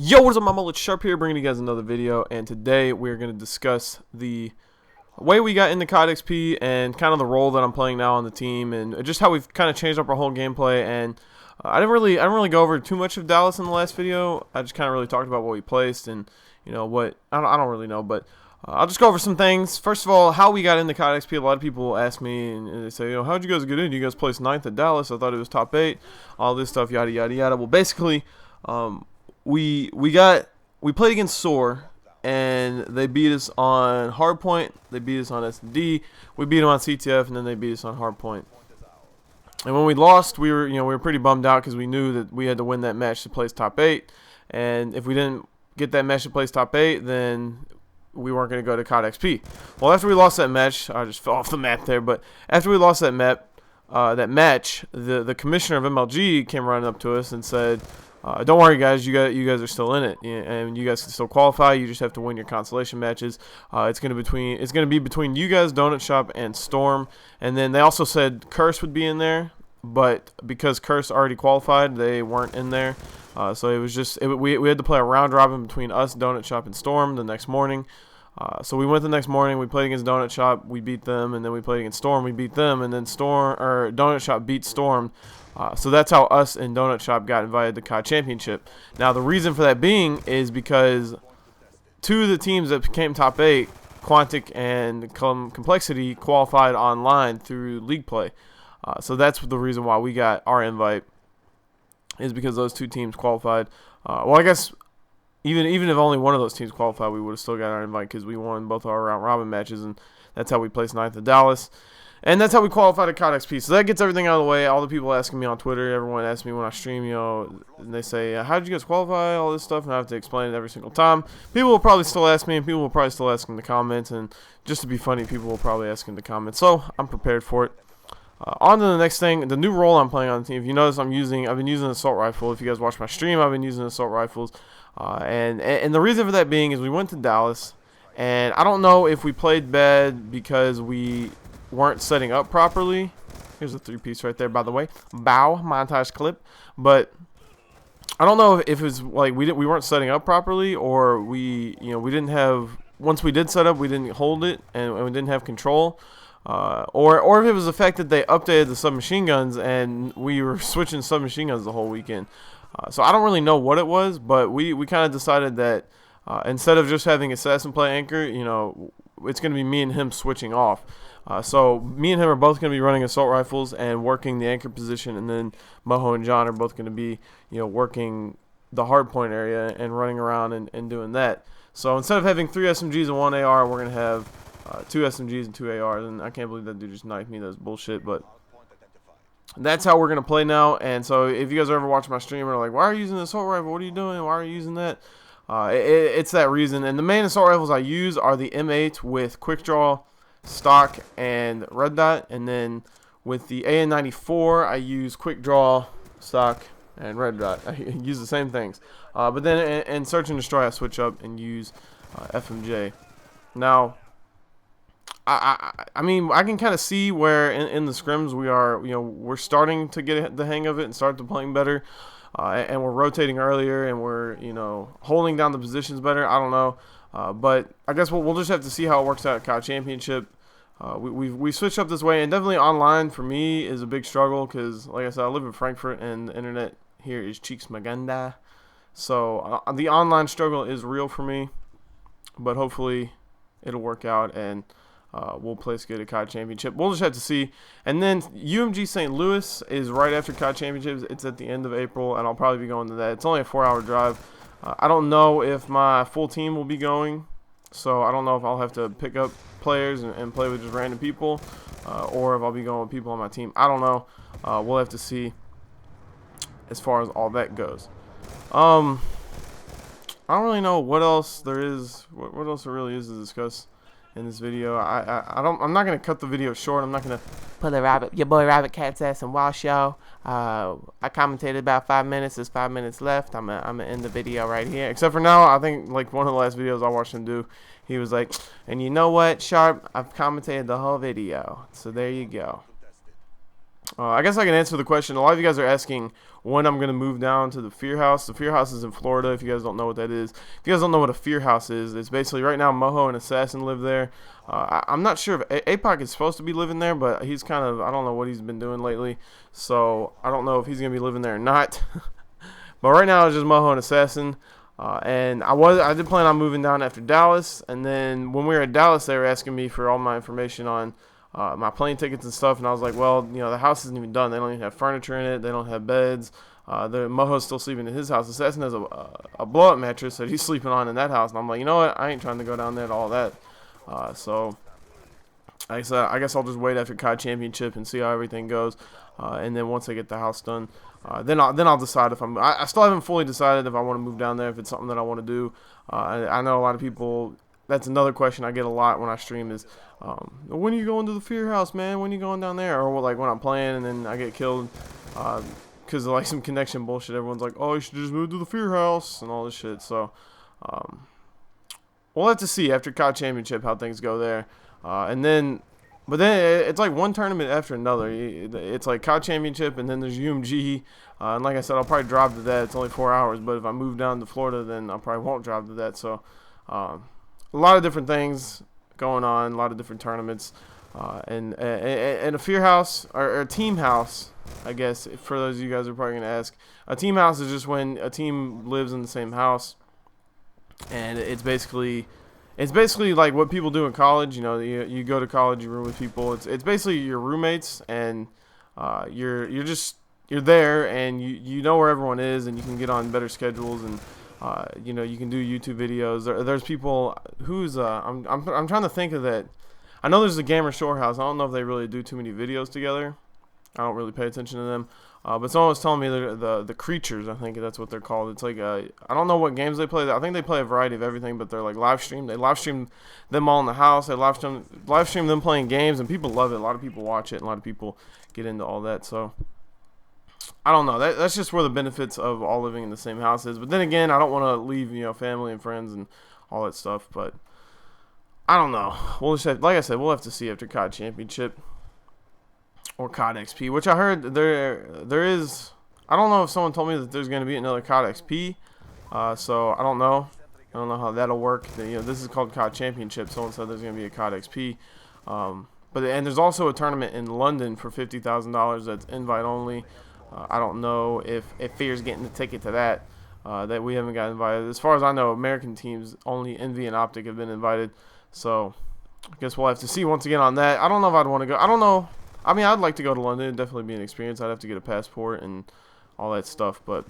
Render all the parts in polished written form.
Yo, what's up, my mullet? Sharp here, bringing you guys another video, and today we're going to discuss the way we got into Cod XP and kind of the role that I'm playing now on the team, and just how we've kind of changed up our whole gameplay. And I didn't really go over too much of Dallas in the last video. I just kind of really talked about what we placed and what I don't really know, but I'll just go over some things. First of all, how we got into Cod XP. A lot of people ask me and they say, how'd you guys get in? You guys placed 9th at Dallas. I thought it was top 8. All this stuff, yada yada yada. Well, basically, we played against SOAR, and they beat us on hardpoint. They beat us on SD. We beat them on CTF, and then they beat us on hardpoint. And when we lost, we were pretty bummed out because we knew that we had to win that match to place top 8. And if we didn't get that match to place top 8, then we weren't going to go to Cod XP. Well, after we lost that match, I just fell off the map there. But after we lost that match, the commissioner of MLG came running up to us and said, don't worry, guys. You guys are still in it, and you guys can still qualify. You just have to win your consolation matches. It's gonna be between you guys, Donut Shop, and Storm. And then they also said Curse would be in there, but because Curse already qualified, they weren't in there. So it was just we had to play a round robin between us, Donut Shop, and Storm the next morning. So we went the next morning. We played against Donut Shop. We beat them, and then we played against Storm. We beat them, and then Donut Shop beat Storm. So that's how us and Donut Shop got invited to COD Championship. Now, the reason for that being is because two of the teams that became top 8, Quantic and Complexity, qualified online through League Play. So that's the reason why we got our invite, is because those two teams qualified. Well, I guess even if only one of those teams qualified, we would have still got our invite because we won both our round robin matches, and that's how we placed 9th at Dallas. And that's how we qualified at Cod XP. So that gets everything out of the way. All the people asking me on Twitter, everyone asks me when I stream, and they say, how did you guys qualify, all this stuff, and I have to explain it every single time. People will probably still ask me, and people will probably still ask in the comments, and just to be funny, people will probably ask in the comments. So I'm prepared for it. On to the next thing, the new role I'm playing on the team. If you notice, I've been using an assault rifle. If you guys watch my stream, I've been using assault rifles. And the reason for that being is we went to Dallas, and I don't know if we played bad because we weren't setting up properly. Here's a 3-piece right there, by the way. Bow montage clip. But I don't know if it was like we weren't setting up properly, or we didn't have, once we did set up, we didn't hold it, and we didn't have control. Or if it was the fact that they updated the submachine guns and we were switching submachine guns the whole weekend. So I don't really know what it was, but we kind of decided that instead of just having Assassin play anchor, it's going to be me and him switching off. So me and him are both going to be running assault rifles and working the anchor position, and then Moho and John are both going to be working the hardpoint area and running around and doing that. So instead of having 3 SMGs and 1 AR, we're going to have 2 SMGs and 2 ARs, and I can't believe that dude just knifed me. That's bullshit, but that's how we're going to play now. And so if you guys are ever watching my stream and are like, why are you using the assault rifle? What are you doing? Why are you using that? It's that reason. And the main assault rifles I use are the M8 with quick draw, stock, and red dot. And then with the AN94, I use quick draw, stock, and red dot. I use the same things. But then in search and destroy, I switch up and use FMJ. Now, I mean, I can kind of see where in the scrims we're starting to get the hang of it and start to playing better, and we're rotating earlier, and we're holding down the positions better. I don't know, but I guess we'll just have to see how it works out at COD Championship. We switched up this way, and definitely online for me is a big struggle because, like I said, I live in Frankfurt, and the internet here is cheeks maganda. So the online struggle is real for me, but hopefully it'll work out, and we'll place good at COD Championship. We'll just have to see. And then UMG St. Louis is right after COD Championships. It's at the end of April, and I'll probably be going to that. It's only a 4-hour drive. I don't know if my full team will be going, so I don't know if I'll have to pick up players and play with just random people, or if I'll be going with people on my team. I don't know. We'll have to see as far as all that goes. I don't really know what else there is. What else there really is to discuss in this video. I'm not gonna cut the video short. I'm not gonna put your boy Rabbit Cat's ass and wash y'all. I commentated about 5 minutes. There's 5 minutes left. I'm gonna end the video right here. Except for now, I think like one of the last videos I watched him do, he was like, and you know what, Sharp? I've commentated the whole video. So there you go. I guess I can answer the question. A lot of you guys are asking when I'm going to move down to the Fear House. The Fear House is in Florida, if you guys don't know what that is. If you guys don't know what a Fear House is, it's basically right now Moho and Assassin live there. I'm not sure if APOC is supposed to be living there, but he's kind of, I don't know what he's been doing lately. So I don't know if he's going to be living there or not. But right now it's just Moho and Assassin. And I did plan on moving down after Dallas. And then when we were at Dallas, they were asking me for all my information on my plane tickets and stuff, and I was like, well, you know, the house isn't even done. They don't even have furniture in it. They don't have beds. The Moho's still sleeping in his house. Assassin has a blow-up mattress that he's sleeping on in that house, and I'm like, you know what? I ain't trying to go down there to all that. So I guess I'll just wait after COD Championship and see how everything goes, and then once I get the house done, then I'll decide if I still haven't fully decided if I want to move down there, if it's something that I want to do. I know a lot of people. That's another question I get a lot when I stream is, when are you going to the Fear House, man? When are you going down there? Or like when I'm playing and then I get killed because of like some connection bullshit. Everyone's like, oh, you should just move to the Fear House and all this shit. So we'll have to see after COD Championship how things go there. But then it's like one tournament after another. It's like COD Championship and then there's UMG. And like I said, I'll probably drop to that. It's only 4 hours. But if I move down to Florida, then I probably won't drop to that. So a lot of different things going on, a lot of different tournaments, and a Fear House or a Team House, I guess, for those of you guys are probably going to ask. A Team House is just when a team lives in the same house, and it's basically like what people do in college. You know, you go to college, you room with people. It's basically your roommates, and you're there, and you know where everyone is, and you can get on better schedules and. You know, you can do YouTube videos. There's people who's I'm trying to think of that. I know there's a Gamer Shore House. I don't know if they really do too many videos together. I don't really pay attention to them. But someone was telling me the Creatures. I think that's what they're called. It's like I don't know what games they play. I think they play a variety of everything, but they're like live stream. They live stream them all in the house. They live stream them playing games, and people love it. A lot of people watch it, and a lot of people get into all that. So. I don't know. That's just where the benefits of all living in the same house is. But then again, I don't want to leave, you know, family and friends and all that stuff. But I don't know. We'll just like I said, we'll have to see after COD Championship or COD XP, which I heard there is. I don't know if someone told me that there's going to be another COD XP. So I don't know. I don't know how that'll work. You know, this is called COD Championship. Someone said there's going to be a COD XP. But there's also a tournament in London for $50,000 that's invite only. I don't know if Fear's getting the ticket to that. That we haven't got invited. As far as I know, American teams, only Envy and Optic have been invited. So I guess we'll have to see once again on that. I don't know if I'd want to go. I don't know. I mean, I'd like to go to London. It'd definitely be an experience. I'd have to get a passport and all that stuff. But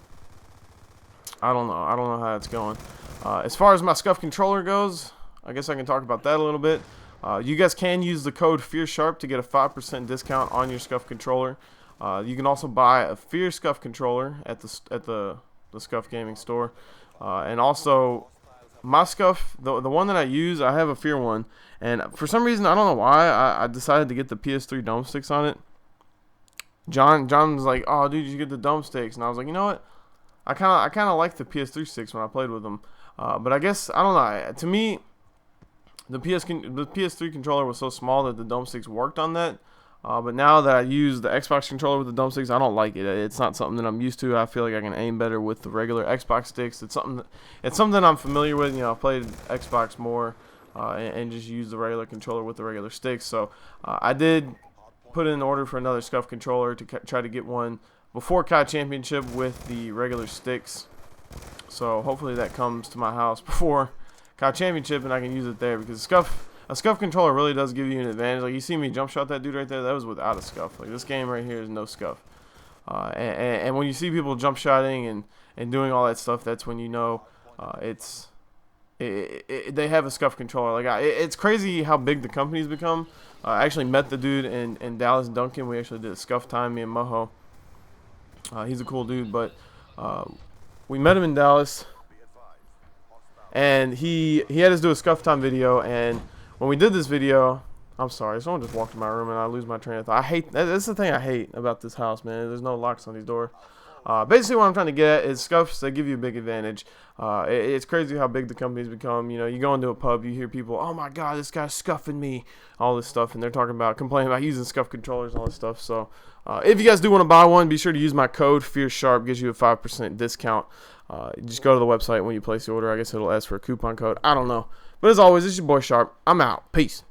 I don't know. I don't know how it's going. As far as my Scuf controller goes, I guess I can talk about that a little bit. You guys can use the code FearSharp to get a 5% discount on your Scuf controller. You can also buy a Fear Scuf controller at the Scuf Gaming store, and also my Scuf, the one that I use, I have a Fear one, and for some reason I don't know why I decided to get the PS3 dome sticks on it. John was like, "Oh, dude, you get the dome sticks," and I was like, "You know what? I kind of like the PS3 sticks when I played with them, but I guess I don't know. To me, the PS3 controller was so small that the dome sticks worked on that." But now that I use the Xbox controller with the dome sticks, I don't like it. It's not something that I'm used to. I feel like I can aim better with the regular Xbox sticks. It's something I'm familiar with. You know, I've played Xbox more and just use the regular controller with the regular sticks. So I did put in an order for another Scuf controller to try to get one before COD Championship with the regular sticks. So hopefully that comes to my house before COD Championship and I can use it there, because a Scuf controller really does give you an advantage. Like, you see me jump shot that dude right there, that was without a Scuf. Like, this game right here is no Scuf. And when you see people jump shotting and doing all that stuff, that's when you know they have a Scuf controller. Like, it's crazy how big the company's become. I actually met the dude in Dallas, Duncan. We actually did a Scuf time, me and Moho. He's a cool dude, but we met him in Dallas, and he had us do a Scuf time video. And when we did this video, I'm sorry, someone just walked in my room and I lose my train of thought. That's the thing I hate about this house, man. There's no locks on these doors. Basically, what I'm trying to get at is Scufs. They give you a big advantage. It's crazy how big the company's become. You know, you go into a pub, you hear people, "Oh my God, this guy's scuffing me," all this stuff, and they're complaining about using Scuf controllers and all this stuff. So, if you guys do want to buy one, be sure to use my code FearSharp. Gives you a 5% discount. Just go to the website when you place the order. I guess it'll ask for a coupon code. I don't know. But as always, it's your boy Sharp. I'm out. Peace.